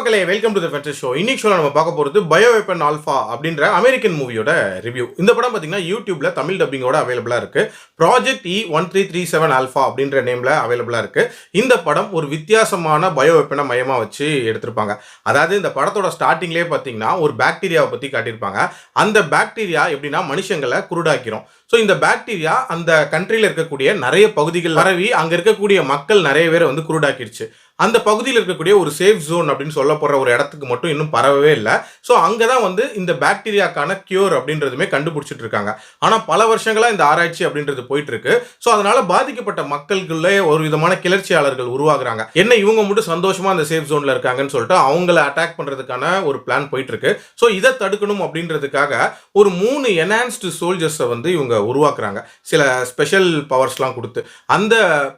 மக்களே, welcome to the ஃபென்டஸ் show. இன்னைக்கு ஷோல நம்ம பார்க்க போறது பயோ வெப்பன் ஆல்பா அப்படின்ற அமெரிக்கன் மூவியோட ரிவ்யூ. இந்த படம் பார்த்தீங்கன்னா யூடியூப்ல தமிழ் டப்பிங்கோட அவைலபிளா இருக்கு. ப்ராஜெக்ட் E1337 ஆல்பா அப்படின்ற நேம்ல அவைலபிளா இருக்கு. இந்த படம் ஒரு வித்தியாசமான பயோ வெப்பனை மையமா வச்சு எடுத்திருப்பாங்க. அதாவது இந்த படத்தோட ஸ்டார்டிங்லேயே பார்த்தீங்கன்னா ஒரு பாக்டீரியாவை பத்தி காட்டியிருப்பாங்க. அந்த பாக்டீரியா எப்படின்னா மனுஷங்களை குருடாக்கிறோம். ஸோ இந்த பாக்டீரியா அந்த கண்ட்ரியில் இருக்கக்கூடிய நிறைய பகுதிகள் பரவி அங்கே இருக்கக்கூடிய மக்கள் நிறைய பேரை வந்து குருடாக்கிடுச்சு. அந்த பகுதியில் இருக்கக்கூடிய ஒரு சேஃப் ஜோன் அப்படின்னு சொல்லப்படுற ஒரு இடத்துக்கு மட்டும் இன்னும் பரவவே இல்லை. ஸோ அங்கே தான் வந்து இந்த பாக்டீரியாக்கான கியூர் அப்படின்றதுமே கண்டுபிடிச்சிட்டு இருக்காங்க. ஆனால் பல வருஷங்களாக இந்த ஆராய்ச்சி அப்படின்றது போயிட்டு இருக்கு. ஸோ அதனால பாதிக்கப்பட்ட மக்களுக்குள்ளே ஒரு விதமான கிளர்ச்சியாளர்கள் உருவாகுறாங்க. என்ன இவங்க மட்டும் சந்தோஷமா அந்த சேஃப் ஜோன்ல இருக்காங்கன்னு சொல்லிட்டு அவங்கள அட்டாக் பண்றதுக்கான ஒரு பிளான் போயிட்டு இருக்கு. ஸோ இதை தடுக்கணும் அப்படின்றதுக்காக ஒரு 3 என்ஹான்ஸ்டு சோல்ஜர்ஸை வந்து இவங்க உருவாக்குறாங்க. சில ஸ்பெஷல் பவர்ஸ்லாம் கொடுத்து அந்த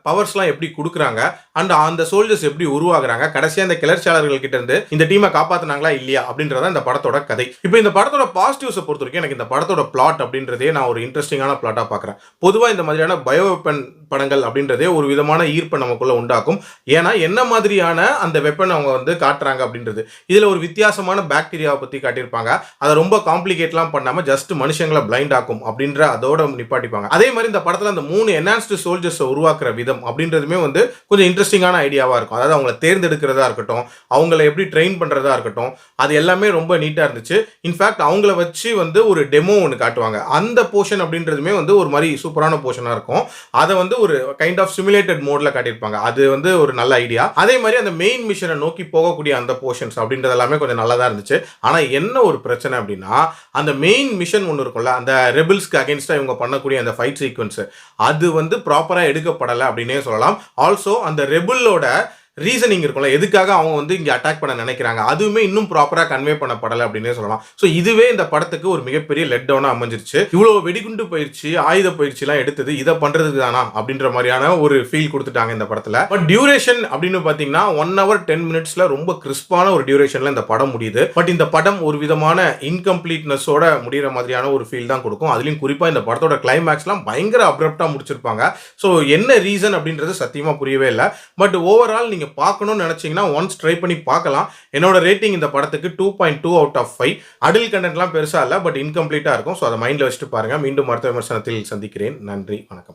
பவர்ஸ்லாம் எப்படி கொடுக்குறாங்க அண்ட் அந்த சோல்ஜர்ஸ் எப்படி உருவாகுறாங்க, கடைசியா இந்த கிளர்ச்சியாளர்கள் கிட்ட இருந்து இந்த டீமை காப்பாத்தினாங்களா இல்லையா அப்படின்றத இந்த படத்தோட கதை. இப்போ இந்த படத்தோட பாசிட்டிவ்ஸை பொறுத்த வரைக்கும் எனக்கு இந்த படத்தோட பிளாட் அப்படின்றதே நான் ஒரு இன்ட்ரெஸ்டிங்கான பிளாட்டா பார்க்குறேன். பொதுவாக இந்த மாதிரியான பயோ வெப்பன் படங்கள் அப்படின்றதே ஒரு விதமான ஈர்ப்பை நமக்குள்ள உண்டாக்கும். ஏன்னா என்ன மாதிரியான அந்த வெப்பன் அவங்க வந்து காட்டுறாங்க அப்படின்றது. இதுல ஒரு வித்தியாசமான பாக்டீரியாவை பத்தி காட்டியிருப்பாங்க. அதை ரொம்ப காம்ப்ளிகேட்லாம் பண்ணாம ஜஸ்ட் மனுஷங்களை பிளைண்ட் ஆக்கும் அப்படின்ற அதோட நிப்பாட்டிப்பாங்க. அதே மாதிரி இந்த படத்துல அந்த 3 என்ஹான்ஸ்டு சோல்ஜர்ஸ் உருவாக்குற விதம் அப்படின்றதுமே வந்து கொஞ்சம் இன்ட்ரெஸ்டிங்கான ஐடியாவா இருக்கும். அதாவது அவங்களை தேர்ந்தெடுக்கிறதா இருக்கட்டும், அவங்களை எப்படி ட்ரெயின் பண்றதா இருக்கட்டும், அது எல்லாமே ரொம்ப நீட்டா இருந்துச்சு. இன்ஃபேக்ட் அவங்கள வச்சு வந்து ஒரு டெமோ ஒன்று காட்டுவாங்க. அந்த போர்ஷன் அப்படின்றதுமே வந்து ஒரு மாதிரி சூப்பரான போர்ஷனா இருக்கும். அதை வந்து ஒரு கைண்ட் ஆஃப் சிமுலேட்டட் மோட்ல காட்டியிருப்பாங்க. அது வந்து ஒரு நல்ல ஐடியா. அதே மாதிரி அந்த மெயின் மிஷனை நோக்கி போகக்கூடிய அந்த போர்ஷன்ஸ் அப்படின்றது எல்லாமே கொஞ்சம் நல்லா தான் இருந்துச்சு. ஆனா என்ன ஒரு பிரச்சனை அப்படின்னா, அந்த மெயின் மிஷன் ஒன்று இருக்கும்ல, அந்த ரெபிள்ஸ்க்கு அகேன்ஸ்டா இவங்க பண்ணக்கூடிய அந்த ஃபைட் சீக்வன்ஸ், அது வந்து ப்ராப்பரா எடுக்கப்படலை அப்படின்னே சொல்லலாம். ஆல்சோ அந்த ரெபிளோட ரீசனிங் இருக்கும்ல, எதுக்காக அவங்க வந்து இங்கே அட்டாக் பண்ண நினைக்கிறாங்க, அதுவுமே இன்னும் ப்ராப்பராக கன்வே பண்ணப்படலை அப்படின்னே சொல்லலாம். ஸோ இதுவே இந்த படத்துக்கு ஒரு மிகப்பெரிய லெட் டவுனாக அமைஞ்சிருச்சு. இவ்வளோ வெடிகுண்டு பயிற்சி, ஆயுத பயிற்சிலாம் எடுத்தது இதை பண்ணுறதுக்கு தானா அப்படின்ற மாதிரியான ஒரு ஃபீல் கொடுத்துட்டாங்க இந்த படத்தில். பட் டியூரேஷன் அப்படின்னு பார்த்தீங்கன்னா 1 hour 10 minutes ரொம்ப கிறிஸ்பான ஒரு டியூரேஷனில் இந்த படம் முடியுது. பட் இந்த படம் ஒரு விதமான இன்கம்ப்ளீட்னஸோட முடிகிற மாதிரியான ஒரு ஃபீல் தான் கொடுக்கும். அதுலேயும் குறிப்பாக இந்த படத்தோட கிளைமேக்ஸ்லாம் பயங்கர அப்ரப்டாக முடிச்சிருப்பாங்க. ஸோ என்ன ரீசன் அப்படின்றது சத்தியமாக புரியவே இல்லை. பட் ஓவரால் நீங்கள் பார்க்கணும்னு நினைச்சீங்கன்னா ஒன்ஸ் ட்ரை பண்ணி பார்க்கலாம். என்னோட ரேட்டிங் இந்த படத்துக்கு 2.2 out of 5. அடல்ட் கண்டென்ட்லாம் பெருசா இல்லை, பட் இன்கம்ப்ளீட்டா இருக்கும். ஸோ அதை மைண்ட்ல வச்சுட்டு பாருங்க. மீண்டும் அடுத்த விமர்சனத்தில் சந்திக்கிறேன். நன்றி, வணக்கம்.